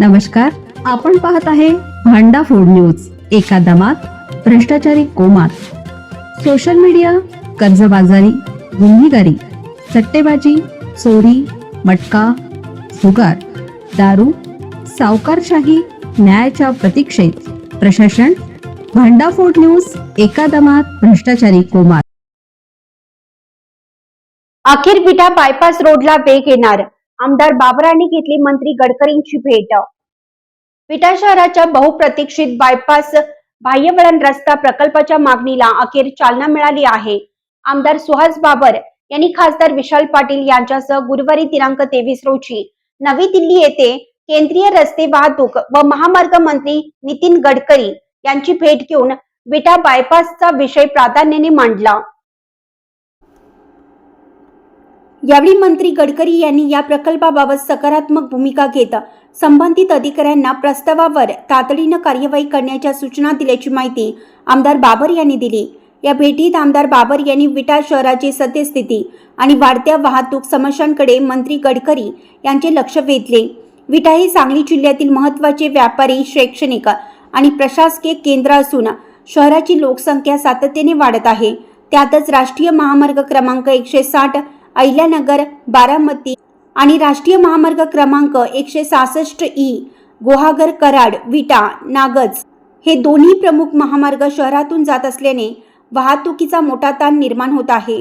नमस्कार, आपण पाहत आहे भांडा फूड न्यूज. एका दमात भ्रष्टाचारी कोमात. सोशल मीडिया, कर्जबाजारी, गुन्हेगारी, सट्टेबाजी, चोरी, मटका, जुगार, दारू, सावकारशाही, न्यायाच्या प्रतीक्षेत प्रशासन. भांडा फूड न्यूज. एका दमात भ्रष्टाचारी कोमात. अखेर विटा बायपास रोडला वेग येणार. आमदार बाबरांनी घेतली मंत्री गडकरींची भेट. विटा शहराच्या बहुप्रतीक्षित बायपास बाह्यवळण रस्ता प्रकल्पाच्या मागणीला अखेर चालना मिळाली आहे. आमदार सुहास बाबर यांनी खासदार विशाल पाटील यांच्यासह गुरुवारी दिनांक 23 रोजी नवी दिल्ली येथे केंद्रीय रस्ते वाहतूक व महामार्ग मंत्री नितीन गडकरी यांची भेट घेऊन विटा बायपासचा विषय प्राधान्याने मांडला. यावेळी मंत्री गडकरी यांनी या प्रकल्पाबाबत सकारात्मक भूमिका घेत संबंधित अधिकाऱ्यांना प्रस्तावावर तातडीनं कार्यवाही करण्याच्या सूचना दिल्याची माहिती आमदार बाबर यांनी दिली. या भेटीत आमदार बाबर यांनी विटा शहराची सद्यस्थिती आणि वाढत्या वाहतूक समस्यांकडे मंत्री गडकरी यांचे लक्ष वेधले. विटा हे सांगली जिल्ह्यातील महत्त्वाचे व्यापारी, शैक्षणिक आणि प्रशासकीय केंद्र असून शहराची लोकसंख्या सातत्याने वाढत आहे. त्यातच राष्ट्रीय महामार्ग क्रमांक 160 अहिल्यानगर बारामती आणि राष्ट्रीय महामार्ग क्रमांक 166 ई गुहागर कराड विटा नागज हे दोन्ही प्रमुख महामार्ग शहरातून जात असल्याने वाहतुकीचा मोठा ताण निर्माण होत आहे.